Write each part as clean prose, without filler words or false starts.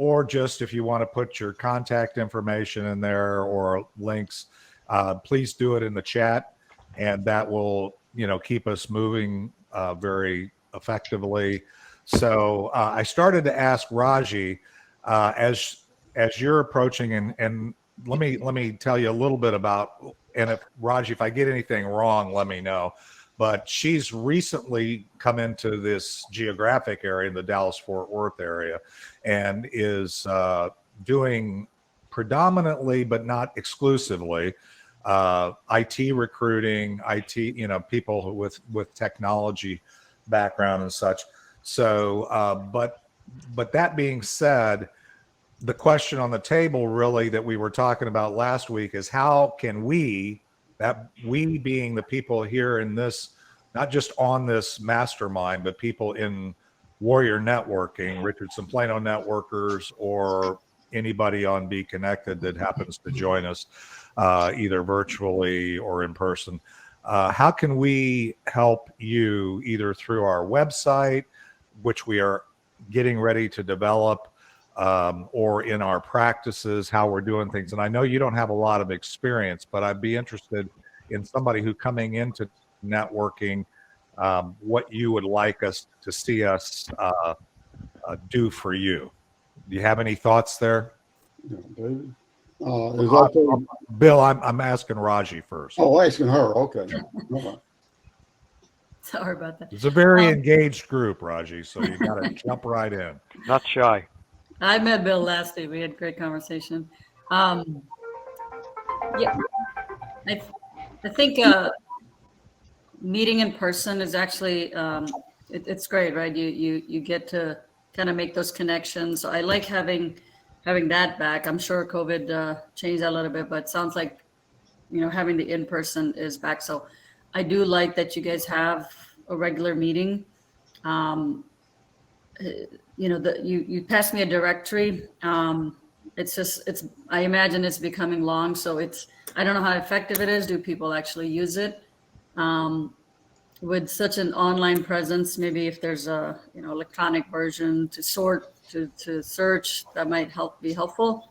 or just if you want to put your contact information in there or links, please do it in the chat, and that will, keep us moving very effectively. So I started to ask Raji, as you're approaching, and let me tell you a little bit about, and if Raji, if I get anything wrong, let me know. But she's recently come into this geographic area in the Dallas-Fort Worth area, and is doing predominantly, but not exclusively, IT recruiting, people with technology background and such. So, but that being said, the question on the table really that we were talking about last week is how can we, that we being the people here in this, not just on this mastermind, but people in Warrior Networking, Richardson Plano Networkers, or anybody on Be Connected that happens to join us either virtually or in person. How can we help you either through our website, which we are getting ready to develop, or in our practices, how we're doing things? And I know you don't have a lot of experience, but I'd be interested in somebody who coming into networking, what you would like us to see us do for you. Do you have any thoughts there? Yeah, David. Bill, I'm asking Raji first. Oh, asking her. Okay. Sorry about that. It's a very engaged group, Raji, so you got to jump right in. Not shy. I met Bill last week. We had a great conversation. Yeah, I think meeting in person is actually it's great, right? You get to kind of make those connections. So I like having that back. I'm sure COVID changed that a little bit, but it sounds like having the in person is back. So I do like that you guys have a regular meeting. You passed me a directory. I imagine it's becoming long, so I don't know how effective it is. Do people actually use it? With such an online presence, maybe if there's a electronic version to sort to search, that might be helpful.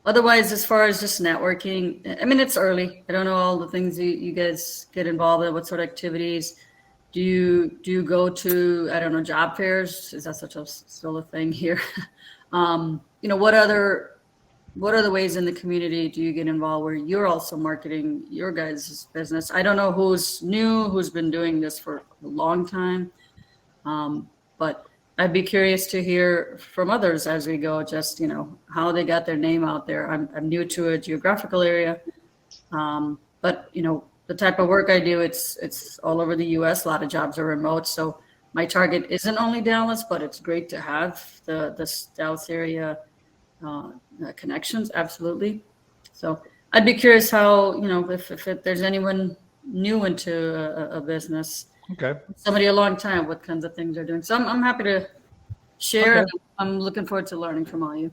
Otherwise, as far as just networking, I mean, it's early. I don't know all the things you guys get involved in. What sort of activities do you go to? I don't know, job fairs. Is that still a thing here? What other ways in the community do you get involved where you're also marketing your guys' business? I don't know who's new, who's been doing this for a long time, but I'd be curious to hear from others as we go, just, how they got their name out there. I'm new to a geographical area, but, the type of work I do, it's all over the U.S. A lot of jobs are remote. So my target isn't only Dallas, but it's great to have the Dallas area connections. Absolutely. So I'd be curious how, if there's anyone new into a business. Okay. Somebody a long time, what kinds of things they're doing. So I'm happy to share. Okay. I'm looking forward to learning from all you.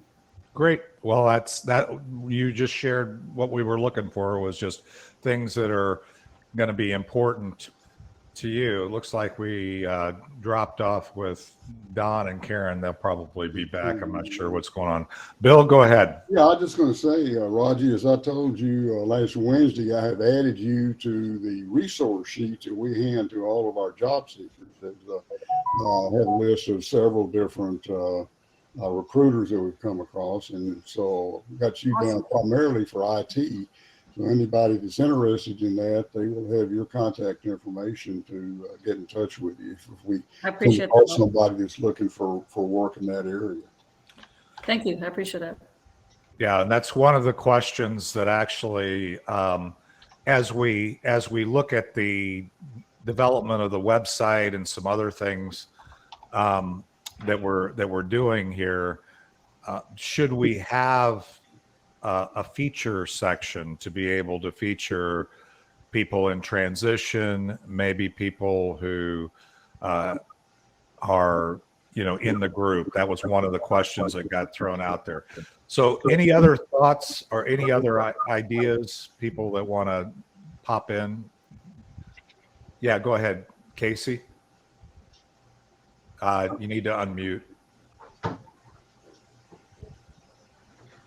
Great. Well, that you just shared what we were looking for, was just things that are going to be important to you. It looks like we dropped off with Don and Karen. They'll probably be back. I'm not sure what's going on. Bill, go ahead. Yeah, I was just going to say, Raji, as I told you last Wednesday, I have added you to the resource sheet that we hand to all of our job seekers. I have a list of several different recruiters that we've come across, and so got you down primarily for IT. So anybody that's interested in that, they will have your contact information to get in touch with you if we come across somebody that's looking for work in that area. Thank you. I appreciate that. Yeah, and that's one of the questions that actually, as we look at the development of the website and some other things that we're doing here, should we have a feature section to be able to feature people in transition, maybe people who are in the group? That was one of the questions that got thrown out there. So any other thoughts or any other ideas, people that want to pop in? Yeah, go ahead, Casey. You need to unmute.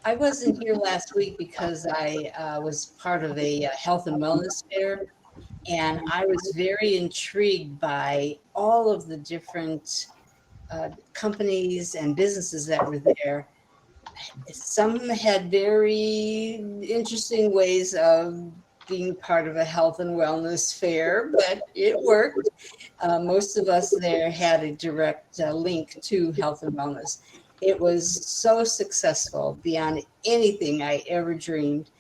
I wasn't here last week because I was part of a health and wellness fair, and I was very intrigued by all of the different companies and businesses that were there. Some had very interesting ways of being part of a health and wellness fair, but it worked. Most of us there had a direct link to health and wellness. It was so successful beyond anything I ever dreamed.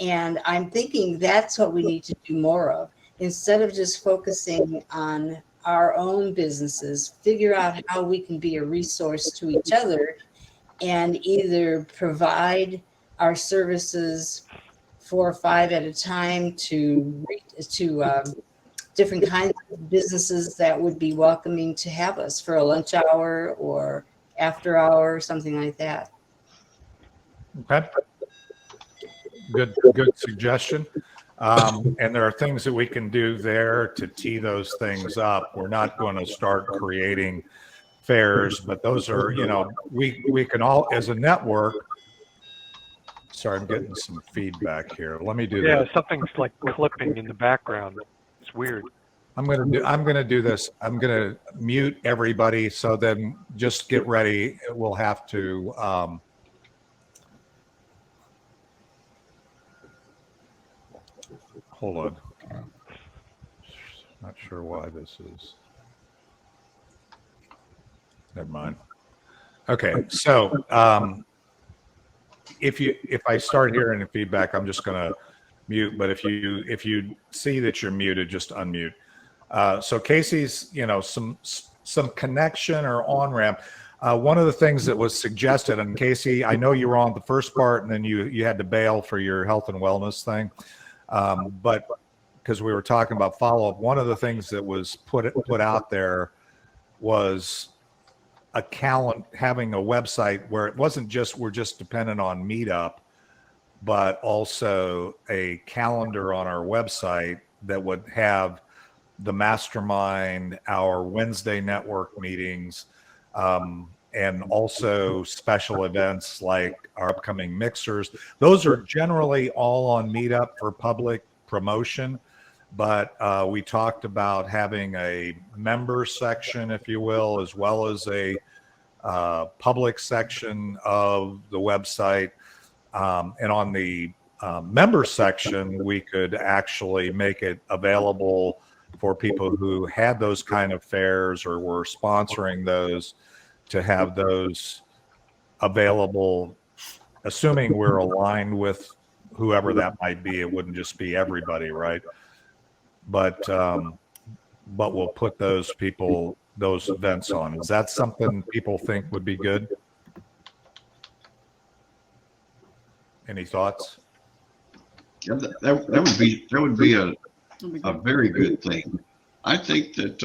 And I'm thinking that's what we need to do more of. Instead of just focusing on our own businesses, figure out how we can be a resource to each other and either provide our services 4 or 5 at a time to different kinds of businesses that would be welcoming to have us for a lunch hour or after hour, something like that. Okay. Good suggestion. And there are things that we can do there to tee those things up. We're not going to start creating fairs, but those are, we can all, as a network. Sorry, I'm getting some feedback here. Let me do that. Yeah, something's like clipping in the background. It's weird. I'm gonna do this. I'm gonna mute everybody. So then just get ready. We'll have to hold on. Not sure why this is. Never mind. Okay, so if I start hearing the feedback, I'm just gonna mute. But if you see that you're muted, just unmute. So Casey's, some connection or on ramp. One of the things that was suggested, and Casey, I know you were on the first part, and then you had to bail for your health and wellness thing, but because we were talking about follow up, one of the things that was put out there was having a website where it wasn't just we're just dependent on Meetup, but also a calendar on our website that would have the Mastermind, our Wednesday network meetings, and also special events like our upcoming mixers. Those are generally all on Meetup for public promotion, but we talked about having a member section, if you will, as well as a public section of the website. And on the member section, we could actually make it available for people who had those kind of fairs or were sponsoring those to have those available, assuming we're aligned with whoever that might be. It wouldn't just be everybody, right? But we'll put those events on. Is that something people think would be good? Any thoughts? Yeah, that would be a very good thing. I think that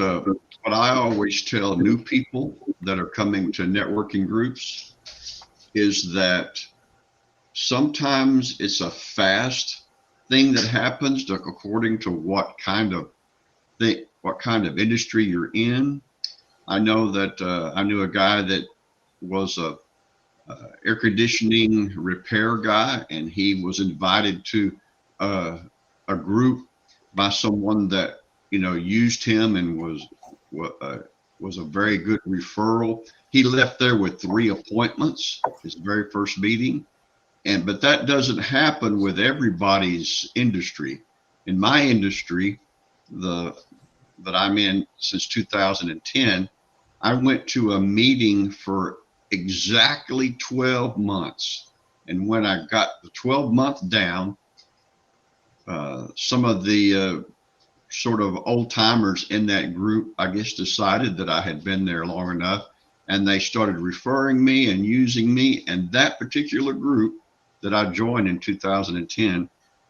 what I always tell new people that are coming to networking groups is that sometimes it's a fast thing that happens according to what kind of industry you're in. I know that I knew a guy that was a air conditioning repair guy, and he was invited to a group by someone that used him and was a very good referral. He left there with 3 appointments, his very first meeting, but that doesn't happen with everybody's industry. In my industry, that I'm in since 2010, I went to a meeting for exactly 12 months, and when I got the 12-month down, some of the sort of old timers in that group, I guess, decided that I had been there long enough, and they started referring me and using me. And that particular group that I joined in 2010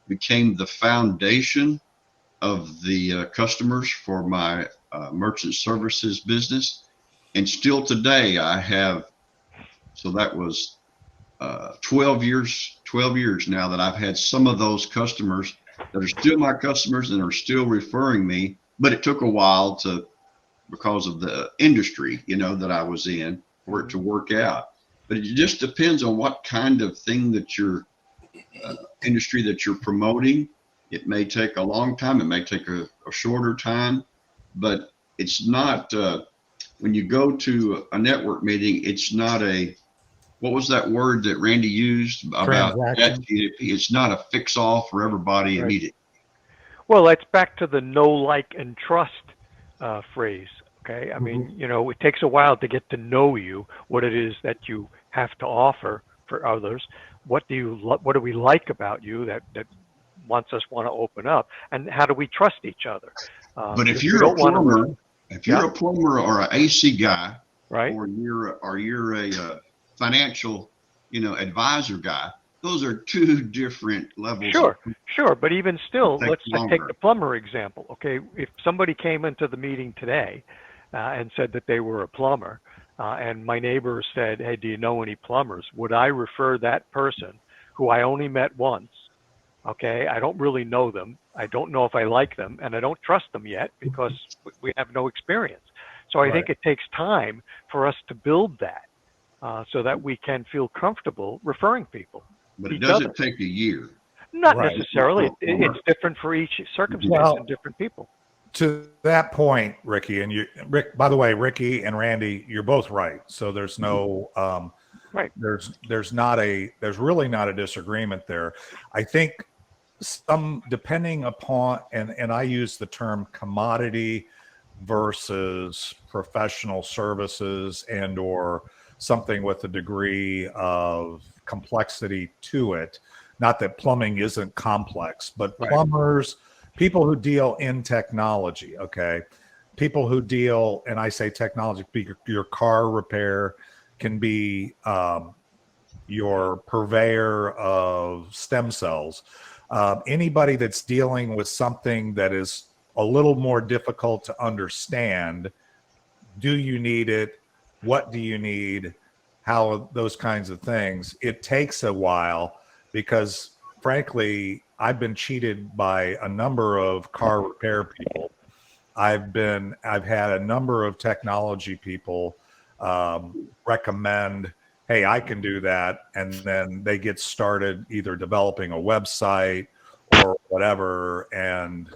became the foundation of the customers for my merchant services business. And still today I have, so that was 12 years now that I've had some of those customers that are still my customers and are still referring me. But it took a while because of the industry, that I was in, for it to work out. but it just depends on what kind of thing that industry that you're promoting. It may take a long time. It may take a shorter time, but it's not, when you go to a network meeting, it's not what was that word that Randy used about Transaction. it's not a fix all for everybody Right. immediately. Well, that's back to the know, like, and trust phrase. Okay, I mean, it takes a while to get to know you, what it is that you have to offer for others. What do we like about you that want to open up, and how do we trust each other? But if we you're a don't want plumber, to, if you're a plumber or an AC guy, right? or you're a financial, advisor guy, those are two different levels. Sure, but even still, let's take longer. the plumber example. Okay, if somebody came into the meeting today and said that they were a plumber, and my neighbor said, "Hey, do you know any plumbers?" Would I refer that person, who I only met once? Okay, I don't really know them. I don't know if I like them, and I don't trust them yet because we have no experience. So I think it takes time for us to build that, so that we can feel comfortable referring people. But it doesn't take a year. Not Right. necessarily. It's different for each circumstance and different people. To that point, Ricky, and Rick, by the way, Ricky and Randy, you're both right. So there's no, Right. there's really not a disagreement there. I think depending upon, and I use the term commodity versus professional services and or something with a degree of complexity to it. Not that plumbing isn't complex, but plumbers, people who deal in technology, okay? People who deal, and I say technology, your car repair can be your purveyor of stem cells. Anybody that's dealing with something that is a little more difficult to understand, do you need it? What do you need? How, those kinds of things. It takes a while because frankly, I've been cheated by a number of car repair people. I've had a number of technology people recommend, hey, I can do that. And then they get started either developing a website or whatever. And,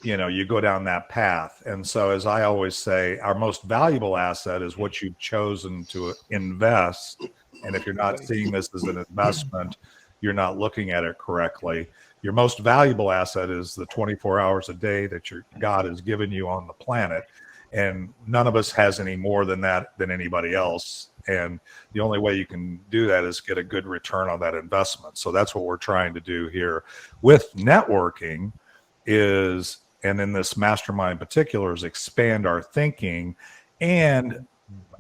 you go down that path. And so, as I always say, our most valuable asset is what you've chosen to invest. And if you're not seeing this as an investment, you're not looking at it correctly. Your most valuable asset is the 24 hours a day that your God has given you on the planet. And none of us has any more than that than anybody else. And the only way you can do that is get a good return on that investment. So that's what we're trying to do here with networking is, and in this mastermind in particular, is expand our thinking. And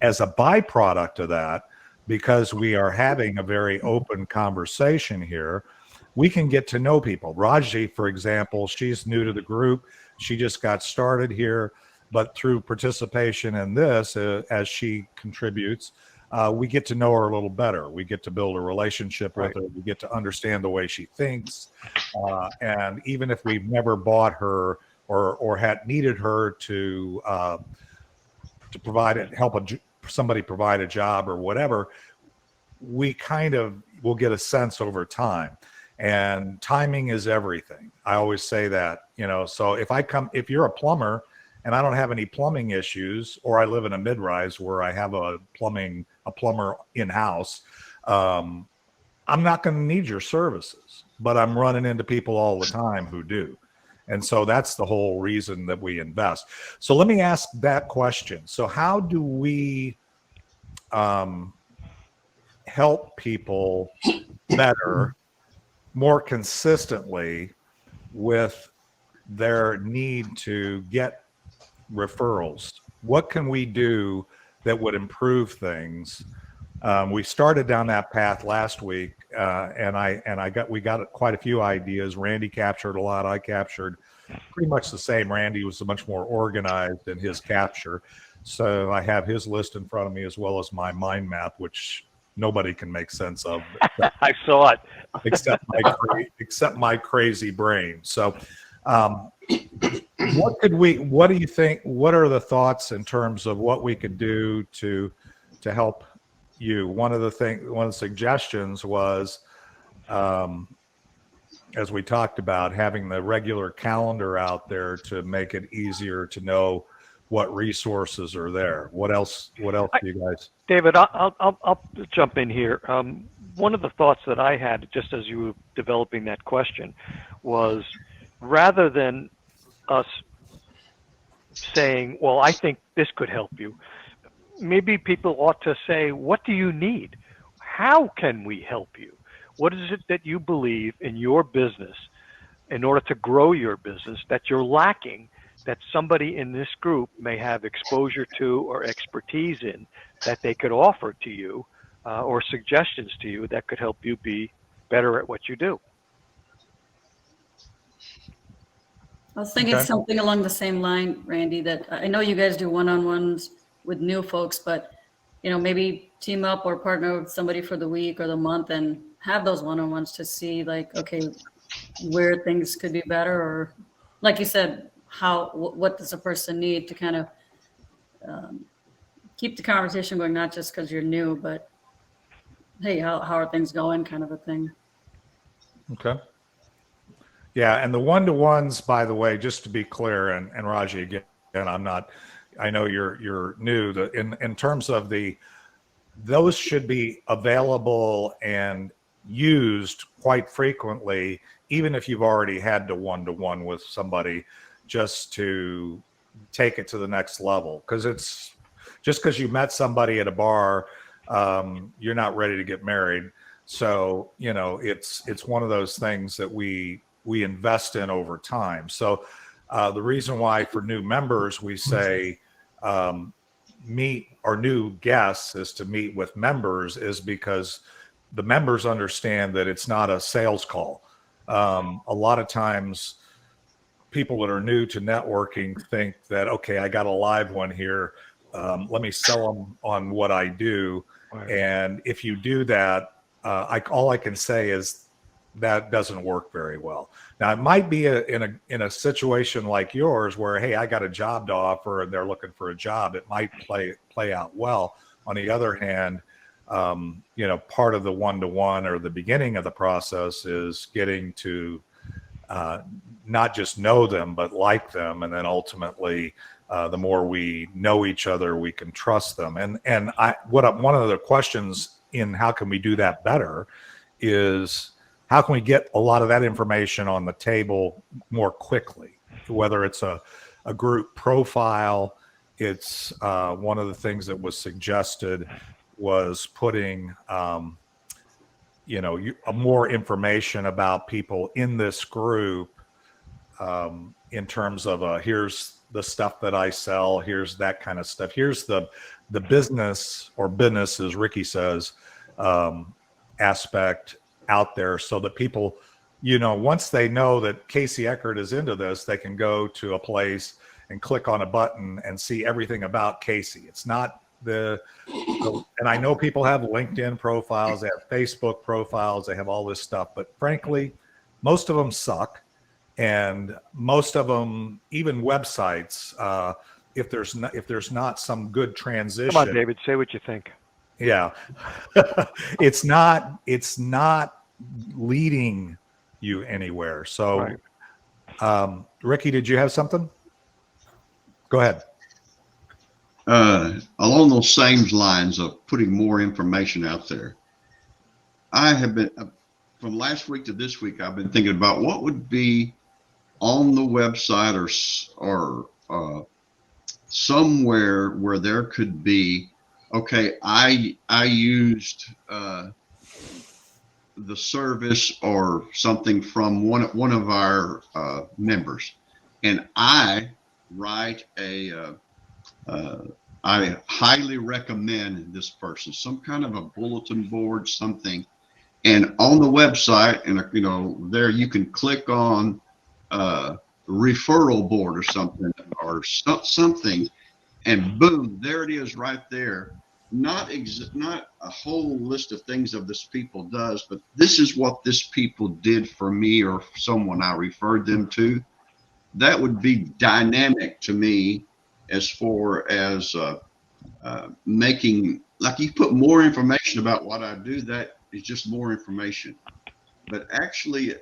as a byproduct of that, because we are having a very open conversation here, we can get to know people. Raji, for example, she's new to the group. She just got started here, but through participation in this, as she contributes, we get to know her a little better. We get to build a relationship with her. We get to understand the way she thinks. And even if we've never bought her or had needed her to provide it, somebody provide a job or whatever, we kind of will get a sense over time. And timing is everything. I always say that, so if you're a plumber and I don't have any plumbing issues, or I live in a mid-rise where I have a plumber in-house, I'm not going to need your services, but I'm running into people all the time who do. And so that's the whole reason that we invest. So let me ask that question. So how do we help people better, more consistently with their need to get referrals? What can we do that would improve things? We started down that path last week, and we got quite a few ideas. Randy captured a lot. I captured pretty much the same. Randy was much more organized in his capture. So I have his list in front of me as well as my mind map, which nobody can make sense of. I saw it. except my crazy brain. So what do you think, what are the thoughts in terms of what we could do to help you. One of the suggestions was, as we talked about, having the regular calendar out there to make it easier to know what resources are there. What else do you guys? David, I'll jump in here. One of the thoughts that I had just as you were developing that question was, rather than us saying, well, I think this could help you, maybe people ought to say, what do you need? How can we help you? What is it that you believe in your business in order to grow your business that you're lacking, that somebody in this group may have exposure to or expertise in, that they could offer to you, or suggestions to you that could help you be better at what you do? I was thinking Okay. something along the same line, Randy, that I know you guys do one-on-ones with new folks, but maybe team up or partner with somebody for the week or the month and have those one-on-ones to see, like, okay, where things could be better, or like you said, what does a person need to kind of keep the conversation going, not just because you're new, but hey, how are things going, kind of a thing. Okay. Yeah, and the one-to-ones, by the way, just to be clear, and Raji, again, I know you're new. In terms of those should be available and used quite frequently, even if you've already had to one-to-one with somebody, just to take it to the next level. Because it's just because you met somebody at a bar, you're not ready to get married. So it's one of those things that we invest in over time. So the reason why for new members we say meet our new guests is to meet with members is because the members understand that it's not a sales call. A lot of times people that are new to networking think that, okay, I got a live one here. Let me sell them on what I do. Right. And if you do that, all I can say is that doesn't work very well. Now it might be in a situation like yours where, hey, I got a job to offer and they're looking for a job. It might play out well. On the other hand, part of the one-to-one or the beginning of the process is getting to not just know them, but like them. And then ultimately, the more we know each other, we can trust them. And one of the questions in how can we do that better is, how can we get a lot of that information on the table more quickly? Whether it's a group profile, it's one of the things that was suggested was putting, more information about people in this group in terms of here's the stuff that I sell, here's that kind of stuff, here's the business as Ricky says, aspect out there, so that people, once they know that Casey Eckert is into this, they can go to a place and click on a button and see everything about Casey. It's not and I know people have LinkedIn profiles, they have Facebook profiles, they have all this stuff, but frankly, most of them suck. And most of them, even websites, if there's not some good transition. Come on, David, say what you think. Yeah, it's not leading you anywhere. So, right. Ricky, did you have something? Go ahead. Along those same lines of putting more information out there, I have been from last week to this week. I've been thinking about what would be on the website or somewhere where there could be, okay, I used the service or something from one of our members, and I write I highly recommend this person, some kind of a bulletin board, something, and on the website, and there you can click on referral board or something, something, and boom, there it is right there. Not a whole list of things of this people does, but this is what this people did for me or someone I referred them to. That would be dynamic to me as far as making, like, you put more information about what I do, that is just more information. But actually,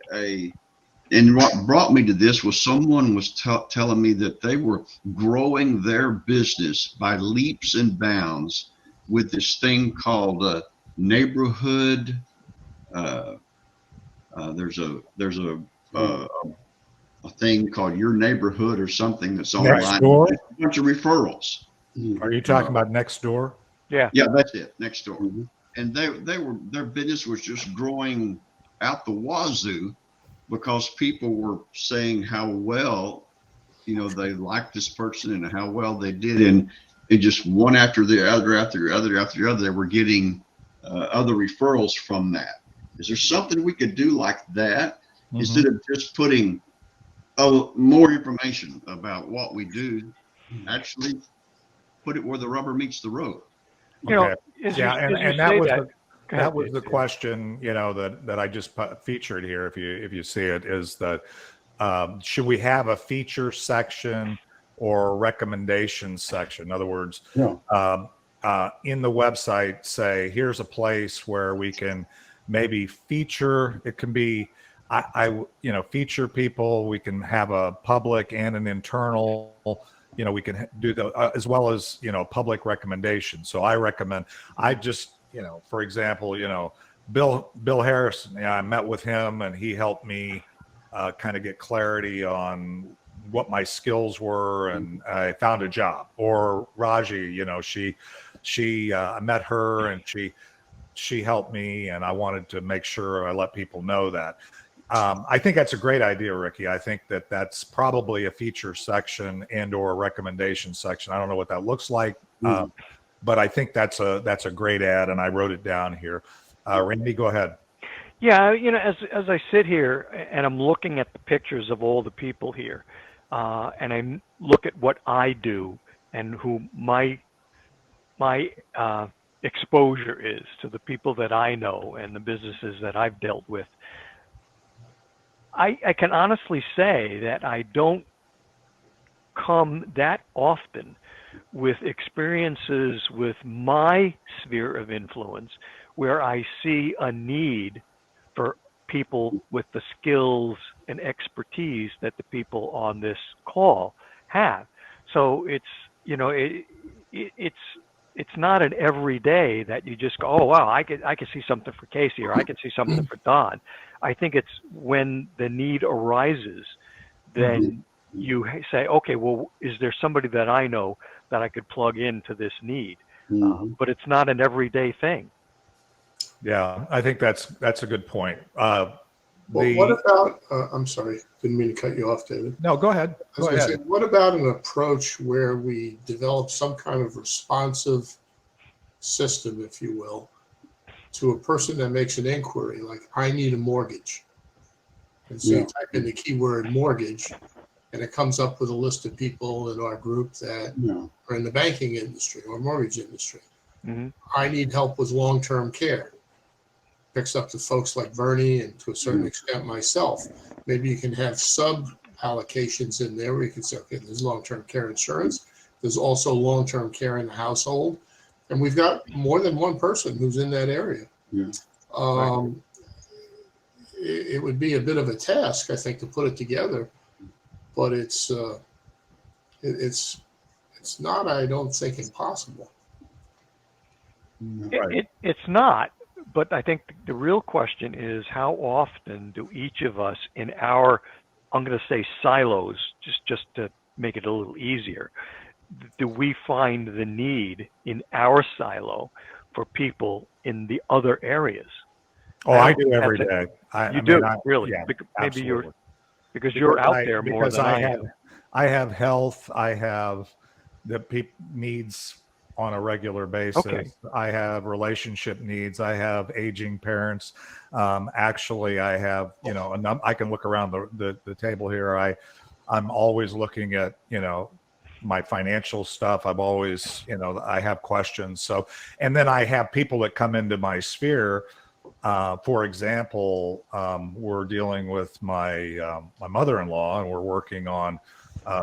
and what brought me to this was someone was telling me that they were growing their business by leaps and bounds with this thing called neighborhood. There's a thing called Your Neighborhood or something that's online. Next door? A bunch of referrals. Are you talking about next door? Yeah. Yeah, that's it. Next door. Mm-hmm. And their business was just growing out the wazoo because people were saying how well, they liked this person and how well they did. And it just one after the other, after the other, after the other, they were getting other referrals from that. Is there something we could do like that instead of just putting more information about what we do? Actually put it where the rubber meets the road. Okay. Yeah, And that was the question, that I just featured here. If you see it, is that should we have a feature section or a recommendation section? In other words, in the website, say, here's a place where we can maybe feature. It can be, feature people. We can have a public and an internal. We can do as well as, public recommendations. So I recommend, for example, Bill Harrison, I met with him and he helped me kind of get clarity on what my skills were, and I found a job. Or Raji, I met her and she helped me, and I wanted to make sure I let people know that. I think that's a great idea, Ricky. I think that's probably a feature section and or a recommendation section. I don't know what that looks like, but I think that's a great ad, and I wrote it down here. Randy, go ahead. Yeah, as I sit here and I'm looking at the pictures of all the people here, and I look at what I do and who my exposure is to the people that I know and the businesses that I've dealt with, I can honestly say that I don't come that often with experiences with my sphere of influence where I see a need for people with the skills and expertise that the people on this call have. So it's not an everyday that you just go, oh wow, I could see something for Casey, or I could see something for Don. I think it's when the need arises, then you say, okay, well, is there somebody that I know that I could plug into this need? But it's not an everyday thing. Yeah, I think that's a good point. Well, what about, I'm sorry, didn't mean to cut you off, David. No, go ahead. I was going to say, what about an approach where we develop some kind of responsive system, if you will, to a person that makes an inquiry, like, I need a mortgage. And so you type in the keyword mortgage, and it comes up with a list of people in our group that are in the banking industry or mortgage industry. I need help with long-term care. Picks up the folks like Bernie and to a certain extent myself. Maybe you can have sub allocations in there where you can say, okay, there's long-term care insurance. There's also long-term care in the household. And we've got more than one person who's in that area. It would be a bit of a task, I think, to put it together, but it's not, I don't think, impossible. It's not. But I think the real question is, how often do each of us in our, I'm going to say silos, just to make it a little easier, do we find the need in our silo for people in the other areas? I do every day. You do, really? Yeah, maybe because because you're out there more than I am. I have health. I have the needs on a regular basis. Okay. I have relationship needs. I have aging parents. Actually, I have, I can look around the table here. I'm always looking at, my financial stuff. I'm always, I have questions. So, and then I have people that come into my sphere. For example, we're dealing with my mother-in-law, and we're working on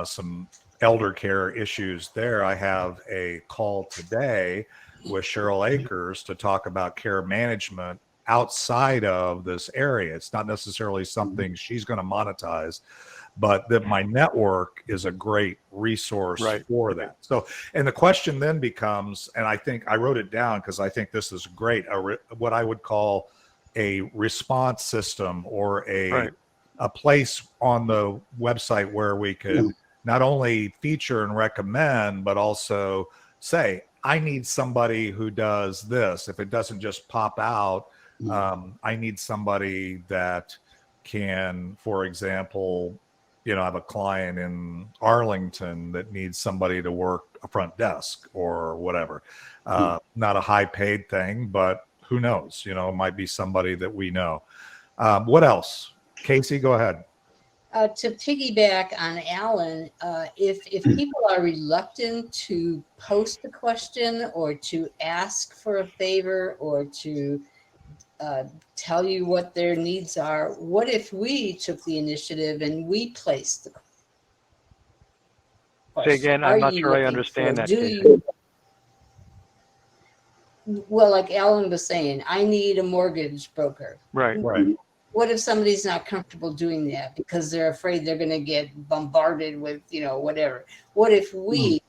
some elder care issues there. I have a call today with Cheryl Akers to talk about care management outside of this area. It's not necessarily something she's going to monetize, but that my network is a great resource Right. for that. So, and the question then becomes, and I think I wrote it down because I think this is great, what I would call a response system, or Right. a place on the website where we could not only feature and recommend, but also say, I need somebody who does this. If it doesn't just pop out, I need somebody that can, for example, I have a client in Arlington that needs somebody to work a front desk or whatever. Not a high paid thing, but who knows? It might be somebody that we know. What else? Casey, go ahead. To piggyback on Alan, if people are reluctant to post a question or to ask for a favor or to tell you what their needs are, what if we took the initiative and we placed the question? Say again, I'm not sure I understand that, Casey. Well, like Alan was saying, I need a mortgage broker. Right. What if somebody's not comfortable doing that because they're afraid they're going to get bombarded with, whatever? What if we,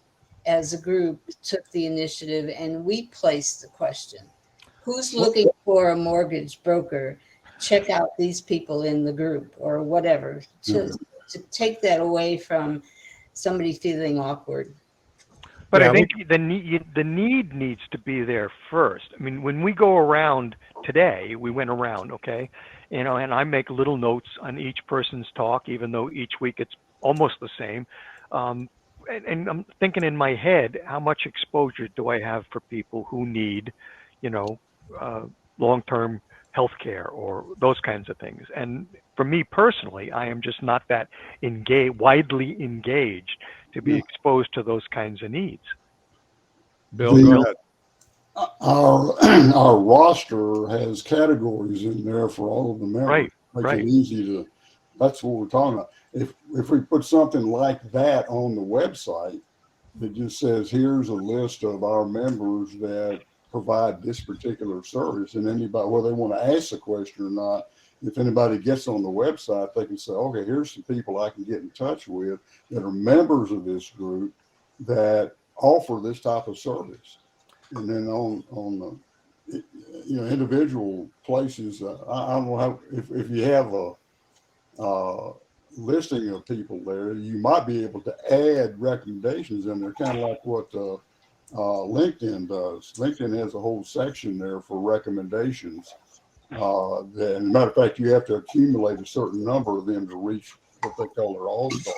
as a group, took the initiative and we placed the question? Who's looking for a mortgage broker? Check out these people in the group or whatever, to take that away from somebody feeling awkward. But Yeah, I think the need needs to be there first. I mean, when we go around today, we went around, okay, and I make little notes on each person's talk, even though each week it's almost the same. And I'm thinking in my head, how much exposure do I have for people who need, long-term health care or those kinds of things? And for me personally, I am just not that widely engaged to be exposed to those kinds of needs. Bill, go ahead. Our roster has categories in there for all of the members. Right. It easy to. That's what we're talking about. If we put something like that on the website that just says, here's a list of our members that provide this particular service, and anybody, whether they want to ask a question or not, if anybody gets on the website, they can say, okay, here's some people I can get in touch with that are members of this group that offer this type of service. And then on the individual places, I don't know how, if you have a listing of people there, you might be able to add recommendations in there, kind of like what LinkedIn does. LinkedIn has a whole section there for recommendations. And as a matter of fact, you have to accumulate a certain number of them to reach what they call their all-star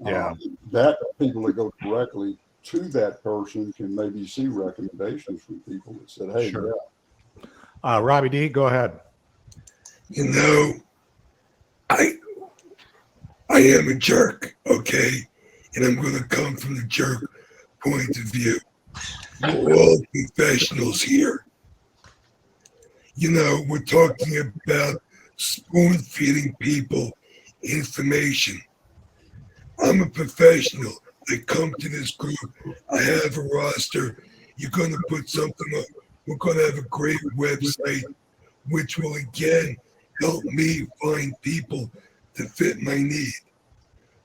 level. That people that go directly to that person can maybe see recommendations from people that said, hey, Sure. Robbie D, go ahead. I am a jerk, okay? And I'm going to come from the jerk point of view. We're all professionals here. We're talking about spoon feeding people information. I'm a professional. I come to this group. I have a roster. You're going to put something up. We're going to have a great website, which will again help me find people that fit my need.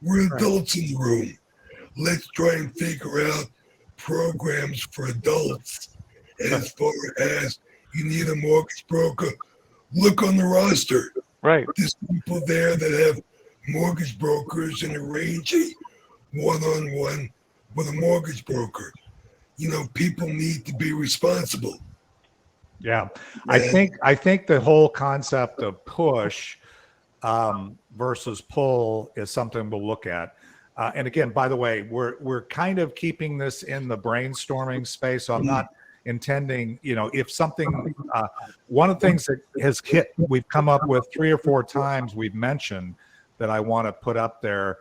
We're adults in the room. Let's try and figure out programs for adults. As far as you need a mortgage broker, look on the roster. Right. There's people there that have mortgage brokers and arrange a one-on-one with a mortgage broker. People need to be responsible. Yeah. I think the whole concept of push versus pull is something we'll look at. And again, by the way, we're kind of keeping this in the brainstorming space. So I'm not intending, if something, one of the things that has hit, we've come up with 3 or 4 times we've mentioned that I want to put up there.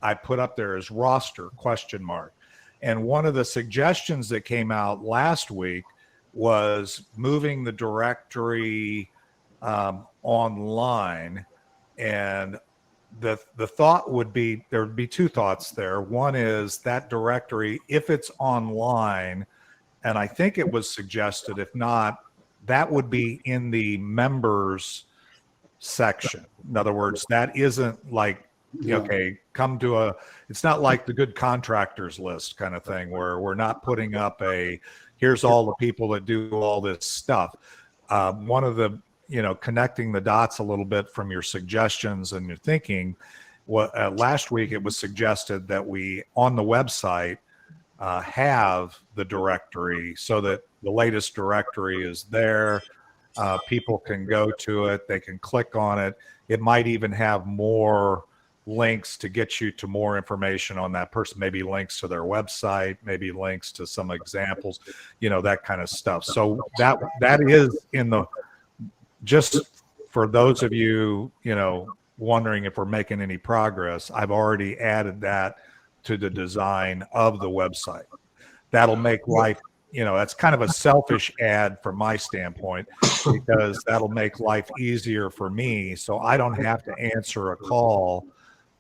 I put up there as roster ? And one of the suggestions that came out last week was moving the directory online and the thought would be, there would be two thoughts there. One is that directory, if it's online, and I think it was suggested, if not, that would be in the members section. In other words, that isn't like, Yeah. okay, come to a, it's not like the good contractors list kind of thing where we're not putting up a, here's all the people that do all this stuff. One of the, connecting the dots a little bit from your suggestions and your thinking, last week it was suggested that we, on the website, have the directory so that the latest directory is there. People can go to it. They can click on it. It might even have more links to get you to more information on that person, maybe links to their website, maybe links to some examples, that kind of stuff. So that is in the, just for those of you, wondering if we're making any progress, I've already added that to the design of the website. That'll make life, that's kind of a selfish ad from my standpoint, because that'll make life easier for me. So I don't have to answer a call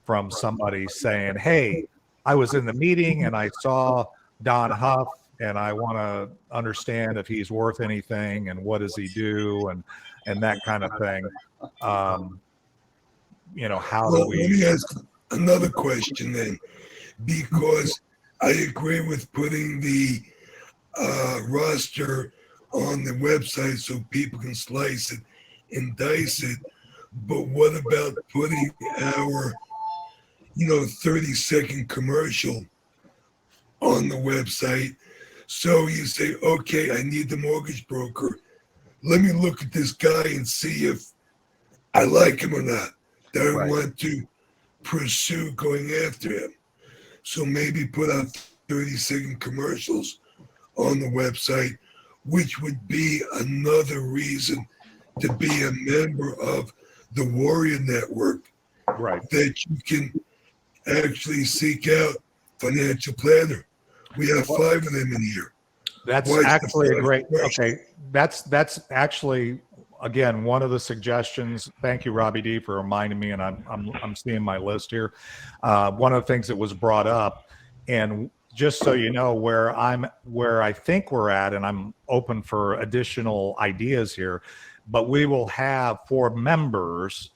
from somebody saying, hey, I was in the meeting and I saw Don Huff and I want to understand if he's worth anything and what does he do and that kind of thing. How do Let we? me ask another question then, because I agree with putting the roster on the website so people can slice it and dice it. But what about putting our 30-second commercial on the website? So you say, okay, I need the mortgage broker. Let me look at this guy and see if I like him or not. That I Right. want to pursue going after him. So maybe put out 30-second commercials on the website, which would be another reason to be a member of the Warrior Network, Right. that you can actually seek out financial planner. We have 5 of them in here. That's Why is the actually a first great, question? okay. That's actually, again, one of the suggestions. Thank you, Robbie D, for reminding me, and I'm seeing my list here. One of the things that was brought up, and just so you know where I think we're at, and I'm open for additional ideas here, but we will have for members,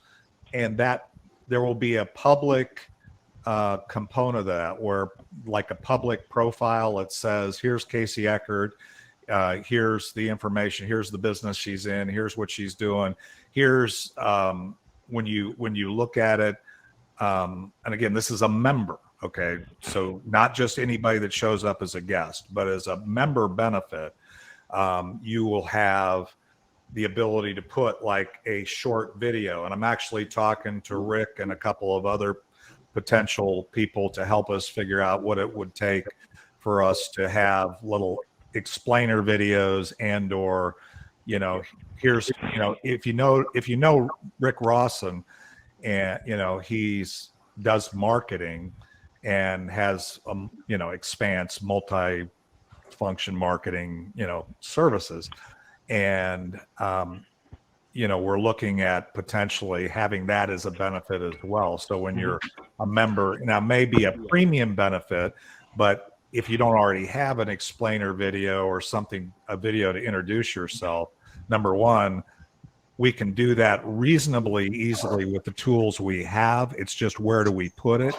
and that there will be a public component of that, where like a public profile, it says, here's Casey Eckert, here's the information, here's the business she's in, here's what she's doing, here's when you look at it, and again, this is a member, okay, so not just anybody that shows up as a guest, but as a member benefit, you will have the ability to put like a short video. And I'm actually talking to Rick and a couple of other potential people to help us figure out what it would take for us to have little explainer videos, and or here's if you know Rick Rawson, and he's does marketing and has expanse multi-function marketing services, and we're looking at potentially having that as a benefit as well. So when you're a member, now maybe a premium benefit, but if you don't already have an explainer video or something, a video to introduce yourself, number one, we can do that reasonably easily with the tools we have. It's just, where do we put it?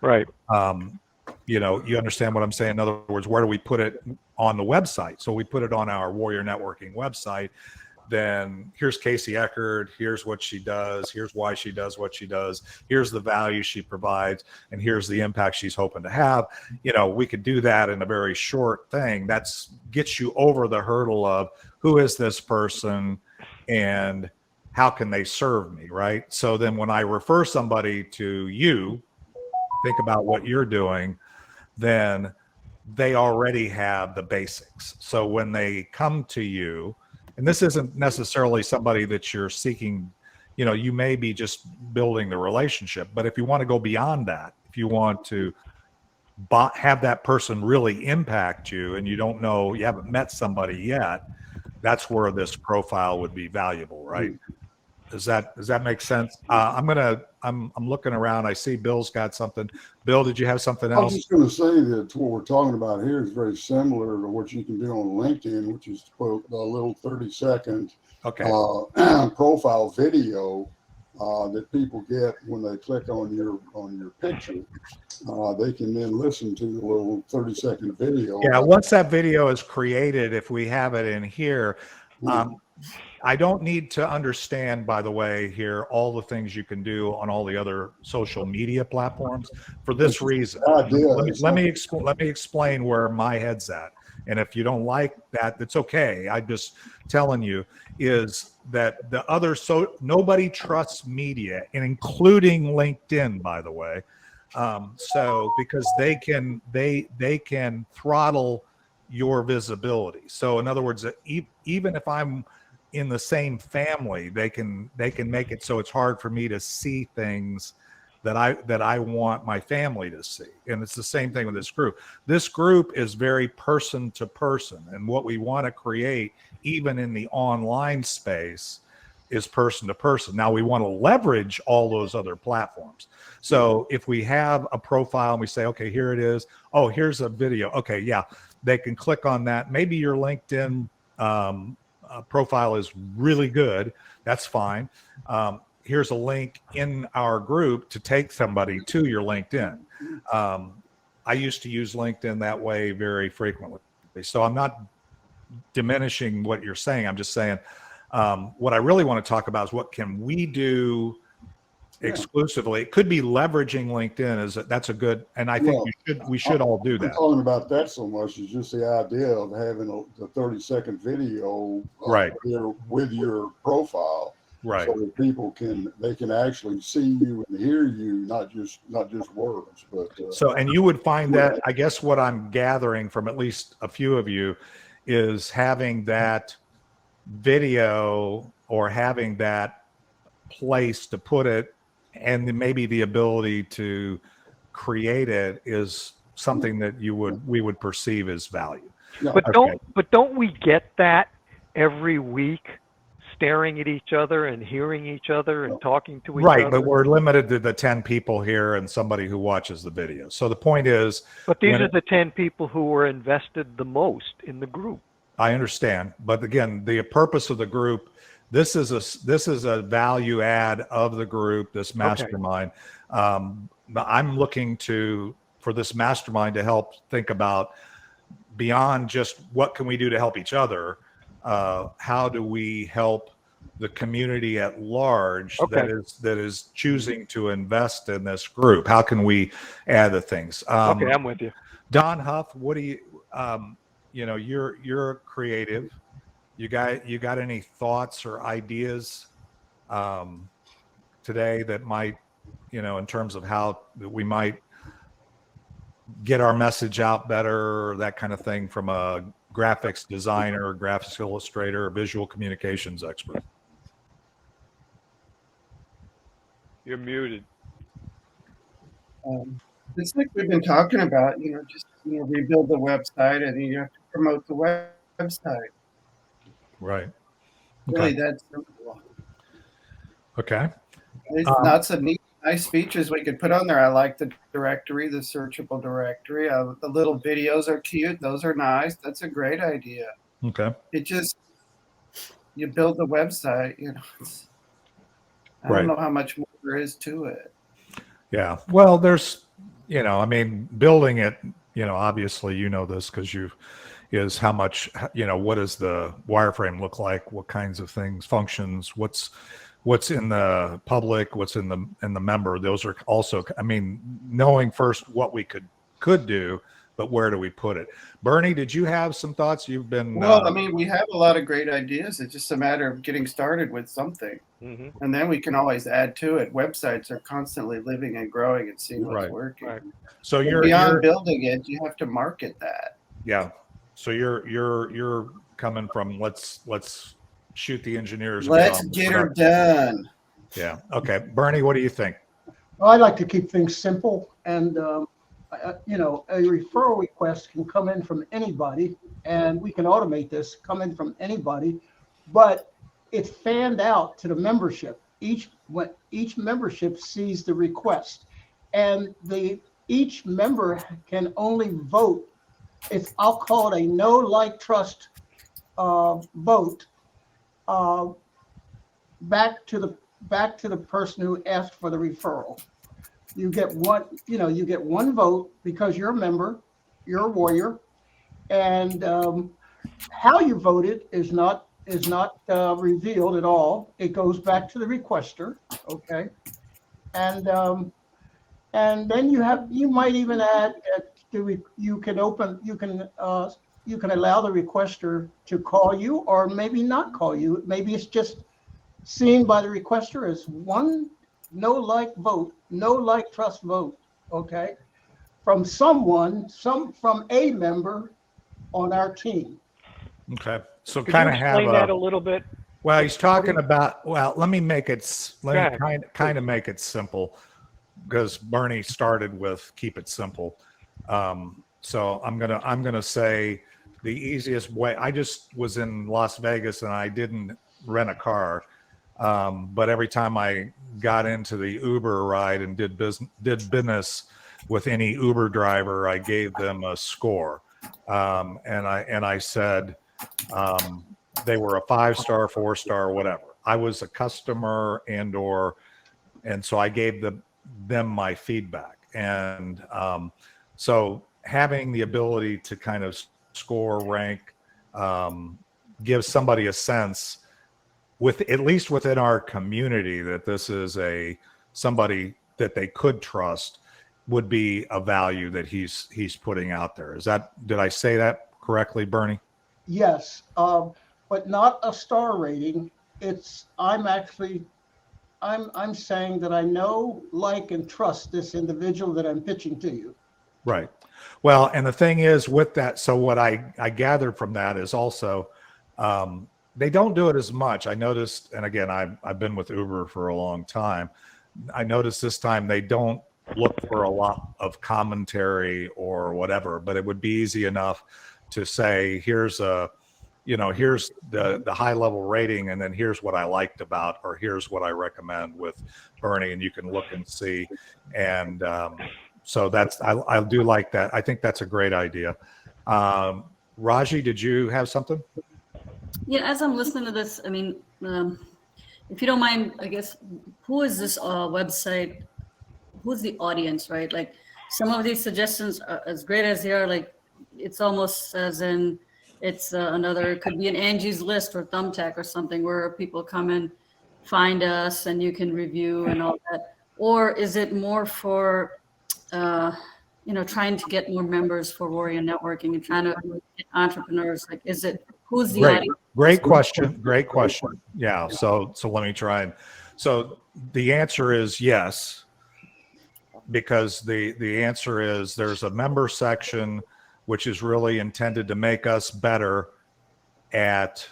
Right. You understand what I'm saying? In other words, where do we put it on the website? So we put it on our Warrior Networking website. Then here's Casey Eckert, here's what she does, here's why she does what she does, here's the value she provides, and here's the impact she's hoping to have. We could do that in a very short thing. That's gets you over the hurdle of, who is this person and how can they serve me, right? So then when I refer somebody to you, think about what you're doing, then they already have the basics. So when they come to you, and this isn't necessarily somebody that you're seeking, you may be just building the relationship, but if you want to go beyond that, if you want to have that person really impact you, and you don't know, you haven't met somebody yet, that's where this profile would be valuable, right? Does that make sense? I'm looking around. I see Bill's got something. Bill, did you have something I was else? just going to say that what we're talking about here is very similar to what you can do on LinkedIn, which is to put a little 30-second Okay. profile video that people get when they click on your picture. They can then listen to the little 30-second video. Yeah. Once that video is created, if we have it in here, I don't need to understand, by the way, here all the things you can do on all the other social media platforms for this reason. Let me explain where my head's at. And if you don't like that, that's okay. I'm just telling you is that the other, nobody trusts media, and including LinkedIn, by the way. So because they can throttle your visibility. So in other words, even if I'm in the same family, they can make it so it's hard for me to see things that I want my family to see. And it's the same thing with this group. This group is very person to person, and what we want to create, even in the online space, is person to person. Now we want to leverage all those other platforms. So if we have a profile and we say, okay, here it is. Oh, here's a video. Okay, yeah, they can click on that. Maybe your LinkedIn profile is really good. That's fine. Here's a link in our group to take somebody to your LinkedIn. I used to use LinkedIn that way very frequently. So I'm not diminishing what you're saying. I'm just saying what I really want to talk about is what can we do exclusively. It could be leveraging LinkedIn. That's a good, and I think we should all do that. I'm talking about that so much is just the idea of having the 30-second video with your profile. Right. So that people can actually see you and hear you, not just words. But so, and you would find that, I guess what I'm gathering from at least a few of you is having that video or having that place to put it, and maybe the ability to create it is something that we would perceive as value. Yeah. But don't we get that every week? Staring at each other and hearing each other and talking to each other. Right, but we're limited to the 10 people here and somebody who watches the video. So the point is... But these are the 10 people who were invested the most in the group. I understand. But again, the purpose of the group, this is a value add of the group, this mastermind. Okay. I'm looking for this mastermind to help think about beyond just what can we do to help each other. How do we help the community at large that is choosing to invest in this group? How can we add the things? Okay, I'm with you. Don Huff, what do you? You're creative. You got any thoughts or ideas today that might, in terms of how we might get our message out better, or that kind of thing, from a graphics designer, graphics illustrator, or visual communications expert? You're muted. It's like we've been talking about, just rebuild the website, and you have to promote the website. Right. Really, that's simple. Okay. There's lots of nice features we could put on there. I like the directory, the searchable directory. The little videos are cute. Those are nice. That's a great idea. Okay. It just, you build the website, I don't know how much more there is to it. Yeah. Well, there's, building it, obviously, this because is how much, what does the wireframe look like? What kinds of things, functions, what's in the public, what's in the member. Those are also, knowing first what we could do, but where do we put it? Bernie, did you have some thoughts? You've been we have a lot of great ideas. It's just a matter of getting started with something, and then we can always add to it. Websites are constantly living and growing and seeing what's working. Right. So beyond building it, you have to market that. Yeah. So you're coming from let's shoot the engineers. Let's get her done. Yeah. Okay. Bernie, what do you think? Well, I like to keep things simple, and a referral request can come in from anybody, and we can automate this, come in from anybody, but it's fanned out to the membership. each membership sees the request, and each member can only vote. I'll call it a no like trust vote back to the person who asked for the referral. You get one vote because you're a member, you're a warrior, and how you voted is not revealed at all. It goes back to the requester, okay, and then you might even add that you can allow the requester to call you or maybe not call you. Maybe it's just seen by the requester as one no like trust vote, okay, from a member on our team. Okay. So Could kind you of have explain that a little bit? well, he's talking about, well, let me make it, Go let ahead. me kind of make it simple, because Bernie started with keep it simple. So I'm gonna say the easiest way. I just was in Las Vegas and I didn't rent a car, but every time I got into the Uber ride and did business with any Uber driver, I gave them a score, and I said they were a 5-star, 4-star, whatever. I was a customer and so I gave them my feedback, and so having the ability to kind of score, rank, gives somebody a sense, at least within our community, that this is somebody that they could trust, would be a value that he's putting out there. Did I say that correctly, Bernie? Yes, but not a star rating. I'm saying that I know, like, and trust this individual that I'm pitching to you. Right. Well, and the thing is with that, so what I gathered from that is also, they don't do it as much. I noticed, and again, I've been with Uber for a long time. I noticed this time they don't look for a lot of commentary or whatever, but it would be easy enough to say, here's the high level rating, and then here's what I liked about, or here's what I recommend with Bernie, and you can look and see. And so I do like that. I think that's a great idea. Raji, did you have something? Yeah, as I'm listening to this, I mean, if you don't mind, I guess, who is this website? Who's the audience, right? Like, some of these suggestions are as great as they are, like, it's almost as in it's it could be an Angie's List or Thumbtack or something, where people come and find us and you can review and all that. Or is it more for, trying to get more members for Warrior Networking and trying to get entrepreneurs? Like, who's the audience? Great question. Yeah. So let me try. So the answer is yes, because the answer is there's a member section which is really intended to make us better at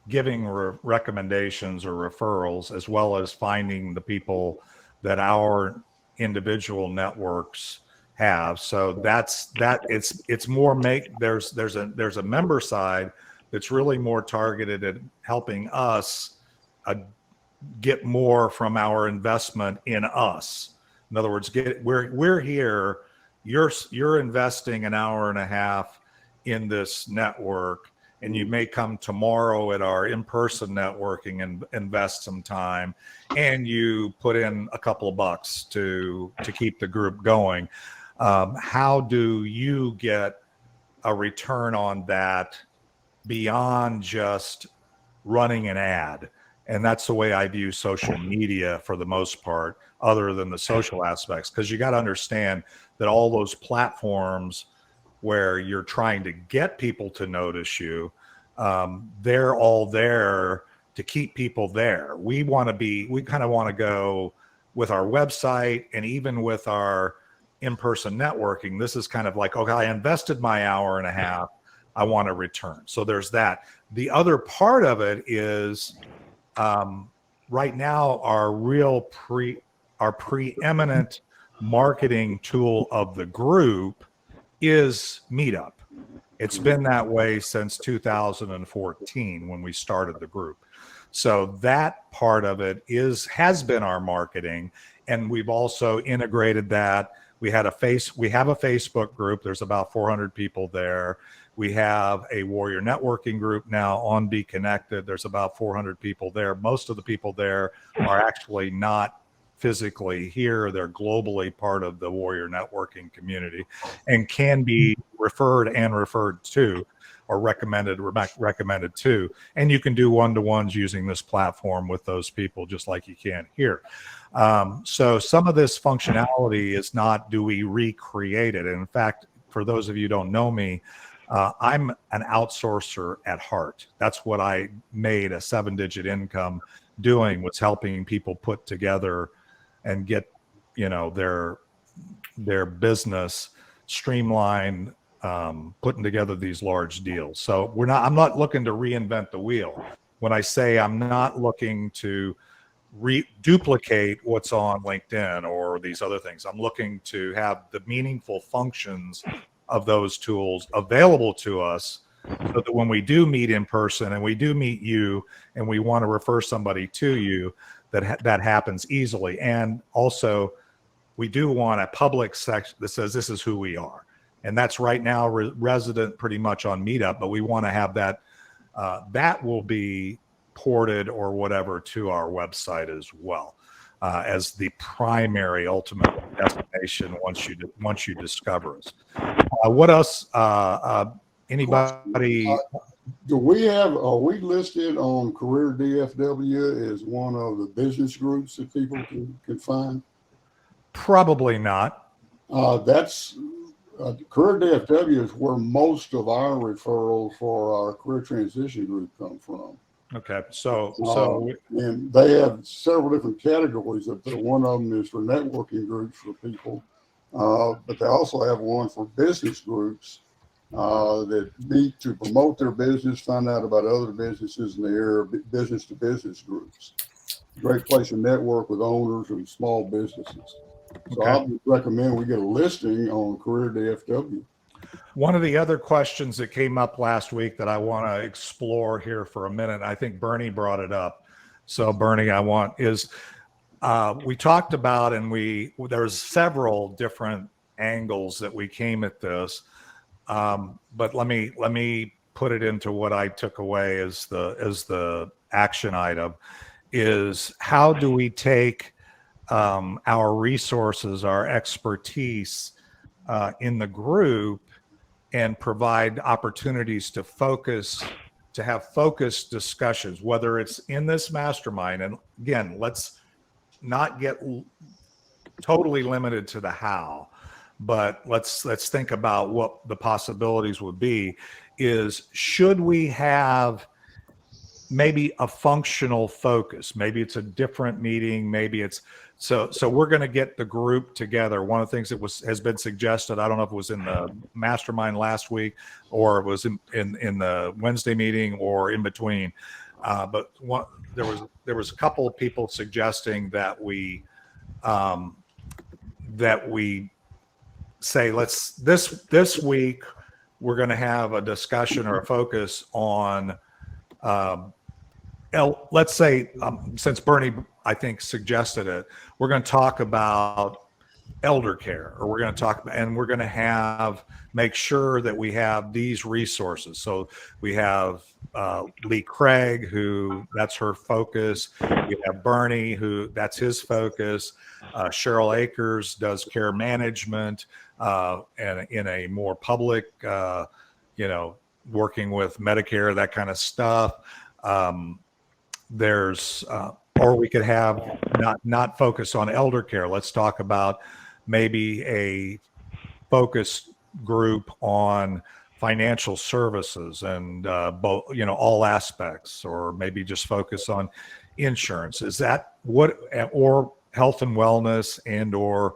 giving recommendations or referrals, as well as finding the people that our individual networks have. So it's more there's a member side that's really more targeted at helping us get more from our investment in us. In other words, we're here. You're investing an hour and a half in this network, and you may come tomorrow at our in-person networking and invest some time, and you put in a couple of bucks to keep the group going. How do you get a return on that beyond just running an ad? And that's the way I view social media for the most part, other than the social aspects, because you got to understand that all those platforms where you're trying to get people to notice you, they're all there to keep people there. We kind of want to go with our website, and even with our in-person networking. This is kind of like, okay, I invested my hour and a half, I want to return. So there's that. The other part of it is, right now, our preeminent marketing tool of the group is Meetup. It's been that way since 2014 when we started the group. So that part of it has been our marketing, and we've also integrated that. We have a Facebook group. There's about 400 people there. We have a Warrior Networking group now on Be Connected. There's about 400 people there. Most of the people there are actually not physically here. They're globally part of the Warrior Networking community and can be referred to or recommended to. And you can do one-to-ones using this platform with those people just like you can here. So some of this functionality is not, do we recreate it? And in fact, for those of you who don't know me, I'm an outsourcer at heart. That's what I made a 7-digit income doing, was helping people put together and get, their business streamlined, putting together these large deals. So I'm not looking to reinvent the wheel. When I say I'm not looking to duplicate what's on LinkedIn or these other things, I'm looking to have the meaningful functions of those tools available to us, so that when we do meet in person and we do meet you and we want to refer somebody to you, that happens easily. And also, we do want a public section that says this is who we are. And that's right now resident pretty much on Meetup, but we want to have that. That will be ported or whatever to our website as well, as the primary ultimate destination once you discover us. What else? Anybody? Are we listed on Career DFW as one of the business groups that people can find? Probably not. That's Career DFW is where most of our referrals for our career transition group come from. Okay, so and they have several different categories. One of them is for networking groups for people, but they also have one for business groups that meet to promote their business, find out about other businesses in the area, business to business groups. Great place to network with owners and small businesses. So I would recommend we get a listing on Career DFW. One of the other questions that came up last week that I want to explore here for a minute, I think Bernie brought it up. So Bernie, we talked about, and there's several different angles that we came at this. But let me put it into what I took away as the action item is, how do we take our resources, our expertise in the group, and provide opportunities to have focused discussions, whether it's in this mastermind. And again, let's not get totally limited to the how, but let's think about what the possibilities would be. Should we have maybe a functional focus? Maybe it's a different meeting. Maybe it's so we're going to get the group together. One of the things that has been suggested, I don't know if it was in the mastermind last week or it was in the Wednesday meeting or in between, but there was a couple of people suggesting that we say, this week we're going to have a discussion or a focus on let's say, since Bernie, I think, suggested it, we're going to talk about elder care, or we're going to make sure that we have these resources. So we have Lee Craig, who that's her focus. We have Bernie, who that's his focus. Cheryl Akers does care management and in a more public, working with Medicare, that kind of stuff. Or we could have not focus on elder care. Let's talk about maybe a focus group on financial services and both, all aspects, or maybe just focus on insurance. Is that or health and wellness or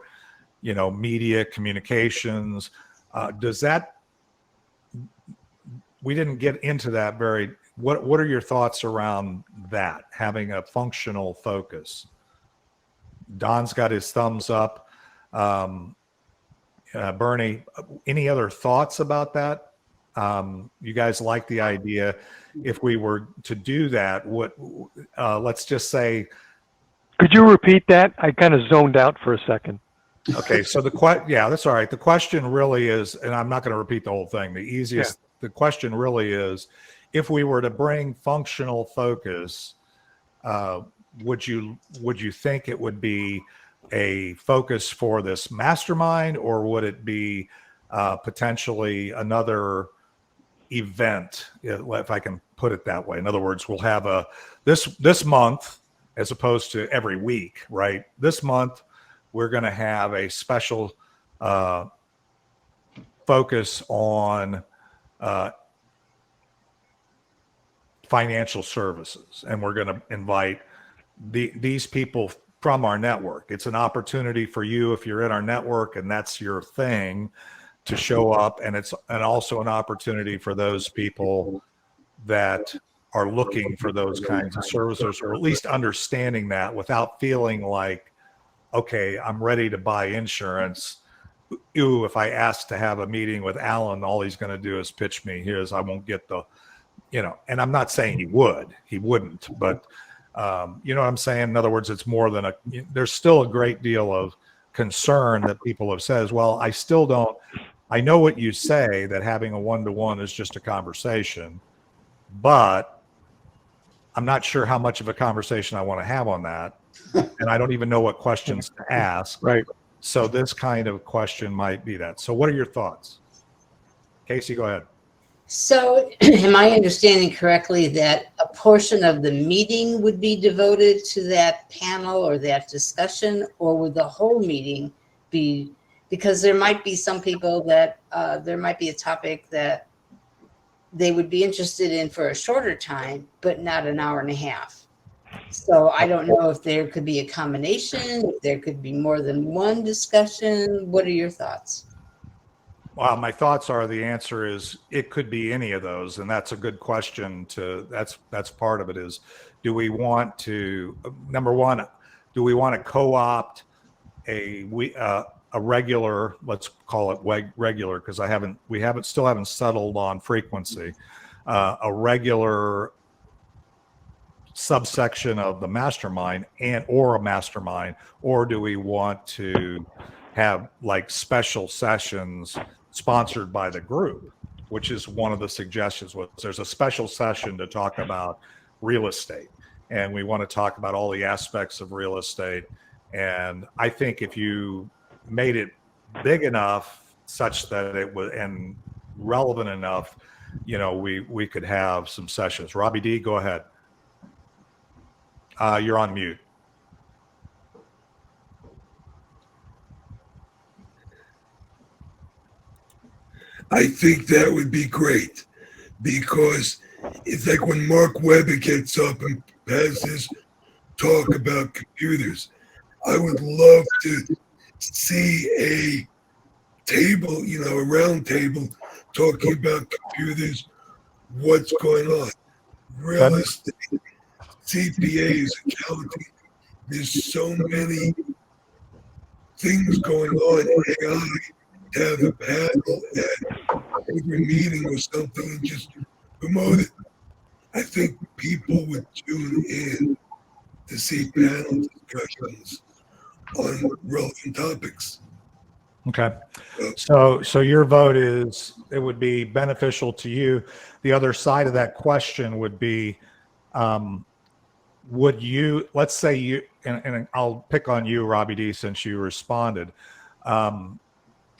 media communications? We didn't get into that very. What are your thoughts around that, having a functional focus? Don's got his thumbs up. Bernie, any other thoughts about that? you guys like the idea. If we were to do that, let's just say, Could you repeat that? I kind of zoned out for a second. okay, so yeah, that's all right. The question really is, and I'm not going to repeat the whole thing. The question really is, if we were to bring functional focus, would you think it would be a focus for this mastermind, or would it be potentially another event, if I can put it that way? In other words, we'll have this month, as opposed to every week, right? This month, we're going to have a special focus on financial services, and we're going to invite these people from our network. It's an opportunity for you, if you're in our network and that's your thing, to show up, and also an opportunity for those people that are looking for those kinds of services, or at least understanding that without feeling like, okay, I'm ready to buy insurance. Ooh, if I ask to have a meeting with Alan, all he's going to do is pitch me. I won't get the, and I'm not saying he wouldn't, but you know what I'm saying? In other words, it's more than there's still a great deal of concern that people have said, well, I know what you say, that having a one-to-one is just a conversation, but I'm not sure how much of a conversation I want to have on that. And I don't even know what questions to ask. Right. So this kind of question might be that. So what are your thoughts? Casey, go ahead. So am I understanding correctly that a portion of the meeting would be devoted to that panel or that discussion, or would the whole meeting be, because there might be some people that there might be a topic that they would be interested in for a shorter time, but not an hour and a half. So I don't know if there could be a combination, if there could be more than one discussion. What are your thoughts? Well, my thoughts are, the answer is it could be any of those, and that's a good question. That's part of it. Is, do we want to, number one, do we want to co-opt a regular, let's call it regular, because we still haven't settled on frequency, a regular subsection of the mastermind or a mastermind, or do we want to have like special sessions sponsored by the group, which is one of the suggestions. Was there's a special session to talk about real estate, and we want to talk about all the aspects of real estate. And I think if you made it big enough such that it was, and relevant enough, we could have some sessions. Robbie D, go ahead. You're on mute. I think that would be great, because it's like when Mark Webber gets up and has his talk about computers. I would love to see a table, a round table talking about computers, what's going on, real estate, CPAs, accounting. There's so many things going on. AI, to have a panel at every meeting or something and just promote it. I think people would tune in to see panel discussions on relevant topics. Okay. So your vote is it would be beneficial to you. The other side of that question would be, would you, let's say you, and I'll pick on you, Robbie D, since you responded.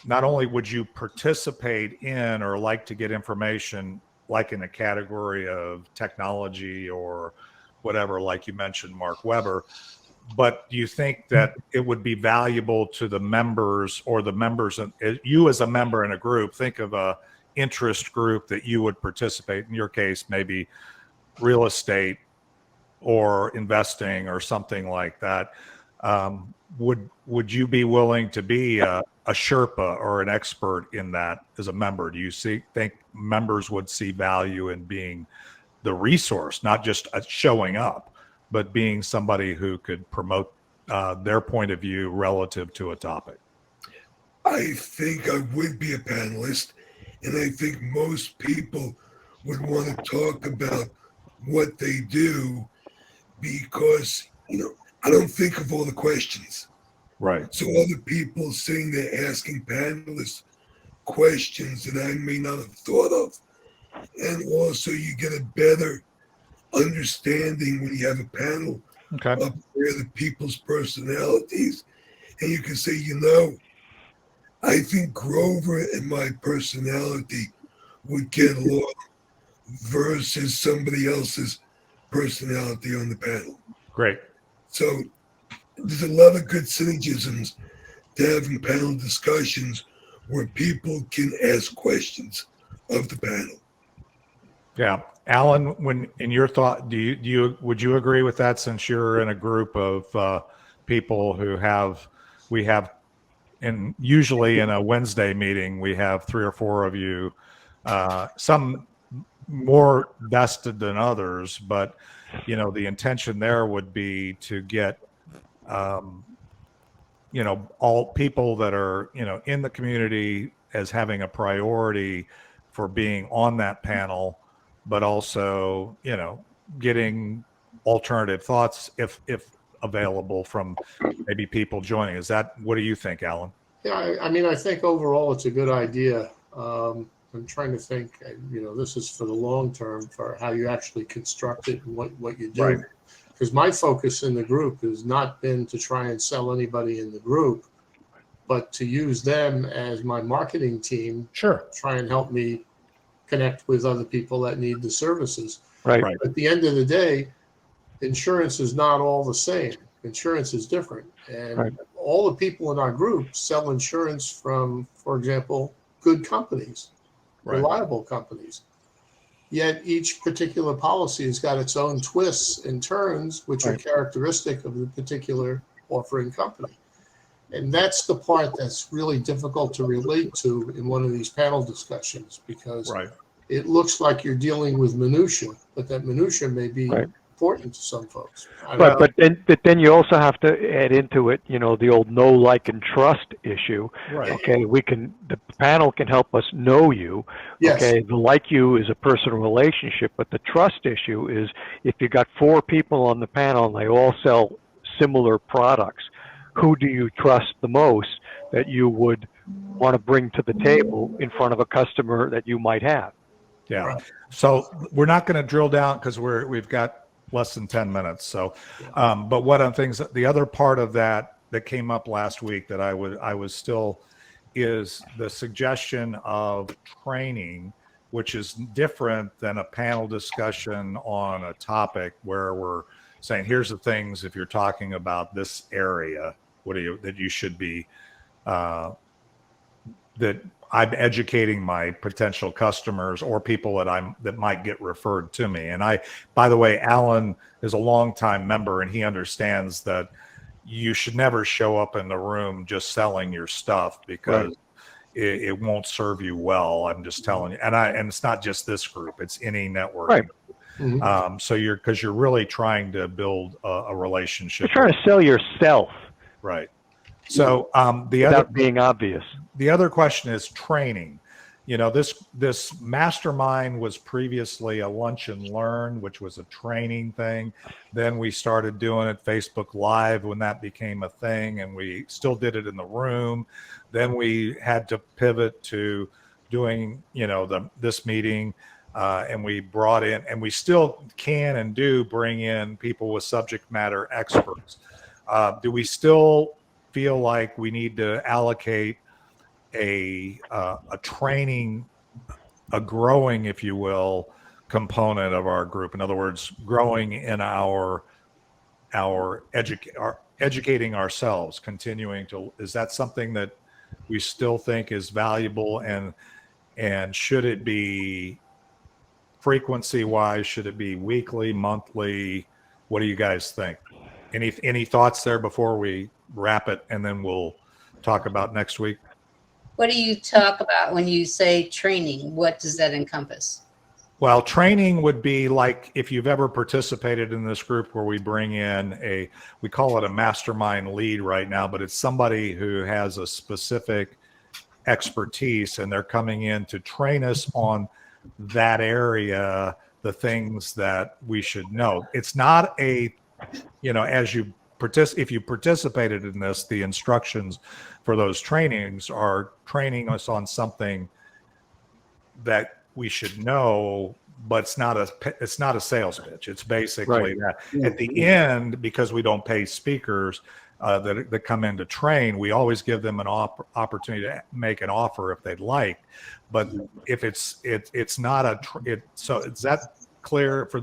Not only would you participate in or like to get information like in a category of technology or whatever, like you mentioned, Mark Webber, but do you think that it would be valuable to the members, or the members, you as a member in a group, think of a interest group that you would participate, in your case, maybe real estate or investing or something like that. Would you be willing to be a Sherpa or an expert in that as a member? Do you think members would see value in being the resource, not just showing up, but being somebody who could promote their point of view relative to a topic? I think I would be a panelist, And I think most people would want to talk about what they do because, I don't think of all the questions. Right. So other people sitting there asking panelists questions that I may not have thought of. And also you get a better understanding when you have a panel Okay. up there, the people's personalities. And you can say, I think Grover and my personality would get along versus somebody else's personality on the panel. Great. So there's a lot of good synergisms to having panel discussions where people can ask questions of the panel. Yeah. Alan, when in your thought, would you agree with that, since you're in a group of people we have, and usually in a Wednesday meeting, we have 3 or 4 of you, some more vested than others, but the intention there would be to get, all people that are, in the community as having a priority for being on that panel, but also, getting alternative thoughts if available from maybe people joining. What do you think, Alan? Yeah, I mean, I think overall it's a good idea. I'm trying to think, this is for the long term, for how you actually construct it and what you do. Right. Because my focus in the group has not been to try and sell anybody in the group, but to use them as my marketing team. Sure. Try and help me connect with other people that need the services. Right. Right. At the end of the day, insurance is not all the same. Insurance is different. And Right. all the people in our group sell insurance from, for example, good companies, Right. reliable companies. Yet each particular policy has got its own twists and turns, which are Right. characteristic of the particular offering company. And that's the part that's really difficult to relate to in one of these panel discussions, because Right. it looks like you're dealing with minutia, but that minutia may be Right. important to some folks. I don't know. But then you also have to add into it, the old know, like, and trust issue. Right. Okay, the panel can help us know you. Yes. Okay, the like you is a personal relationship, but the trust issue is if you got 4 people on the panel and they all sell similar products, who do you trust the most that you would want to bring to the table in front of a customer that you might have? Yeah. Right. So we're not going to drill down because we've got less than 10 minutes. So, but what are things, the other part of that came up last week that I was still, is the suggestion of training, which is different than a panel discussion on a topic where we're saying, here's the things, if you're talking about this area, that you should be, that I'm educating my potential customers or people that might get referred to me. And by the way, Alan is a longtime member and he understands that you should never show up in the room just selling your stuff, because it won't serve you well. I'm just telling you. And it's not just this group, it's any network. Right. Mhm. So you're really trying to build a relationship. You're trying to sell yourself. Right. So without being obvious. The other question is training. This mastermind was previously a lunch and learn, which was a training thing. Then we started doing it Facebook Live when that became a thing, and we still did it in the room. Then we had to pivot to doing, this meeting, and we brought in, and we still can and do bring in people with subject matter experts. Do we still feel like we need to allocate a training, a growing, if you will, component of our group? In other words, growing in our educating ourselves, continuing to, is that something that we still think is valuable? And should it be frequency wise? Should it be weekly, monthly? What do you guys think? Any thoughts there before we wrap it, and then we'll talk about next week? What do you talk about when you say training? What does that encompass? Well, training would be like, if you've ever participated in this group where we bring in we call it a mastermind lead right now, but it's somebody who has a specific expertise, and they're coming in to train us on that area, the things that we should know. It's not a, as you if you participated in this, the instructions for those trainings are training us on something that we should know, but it's not a sales pitch. It's basically that at the end, because we don't pay speakers that come in to train, we always give them an opportunity to make an offer if they'd like. But if it's not so is that clear for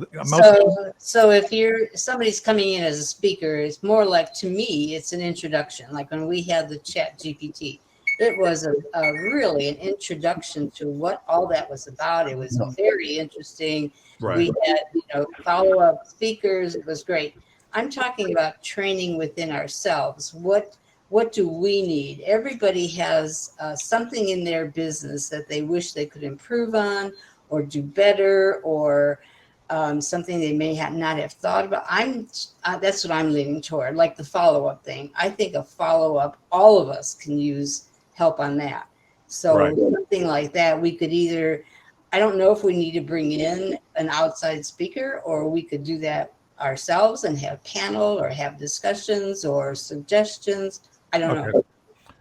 so if somebody's coming in as a speaker, it's more like, to me, it's an introduction. Like when we had the chat GPT, it was really an introduction to what all that was about. It was very interesting. Right. We had, follow-up speakers. It was great. I'm talking about training within ourselves. What do we need? Everybody has something in their business that they wish they could improve on or do better, or something they may not have thought about. That's what I'm leaning toward, like the follow-up thing. I think a follow-up, all of us can use help on that. So something like that, we could either, I don't know if we need to bring in an outside speaker, or we could do that ourselves and have panel or have discussions or suggestions. I don't know.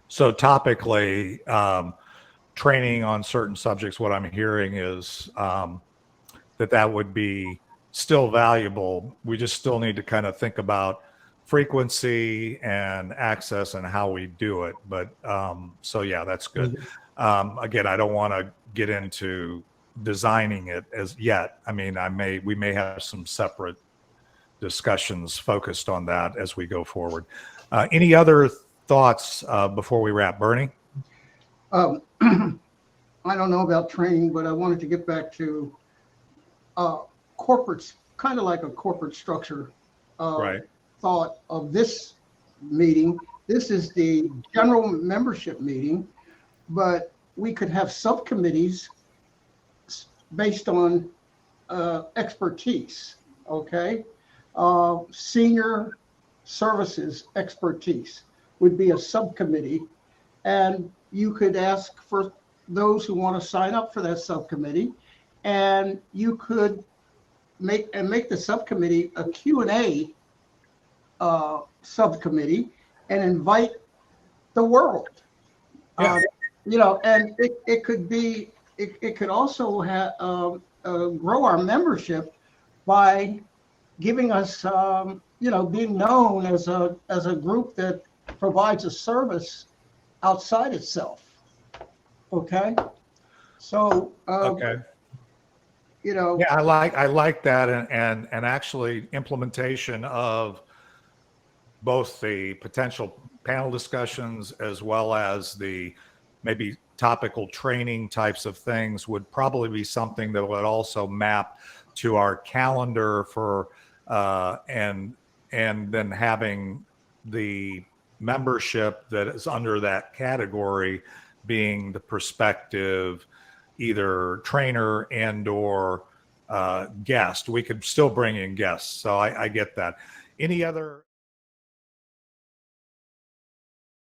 So topically, training on certain subjects, what I'm hearing is that would be still valuable. We just still need to kind of think about frequency and access and how we do it. But so yeah, that's good. Again, I don't want to get into designing it as yet. I mean, we may have some separate discussions focused on that as we go forward. Any other thoughts before we wrap? Bernie? I don't know about training, but I wanted to get back to corporates, kind of like a corporate structure thought of this meeting. This is the general membership meeting, but we could have subcommittees based on expertise, okay? Senior services expertise would be a subcommittee, and you could ask for those who want to sign up for that subcommittee, and you could make the subcommittee a Q&A subcommittee and invite the world. And it could be, it could also have grow our membership by giving us, being known as a group that provides a service outside itself. Okay. So, yeah, I like that, and actually implementation of both the potential panel discussions as well as the maybe topical training types of things would probably be something that would also map to our calendar for and then having the membership that is under that category being the prospective either trainer and or guest. We could still bring in guests. So I get that. Any other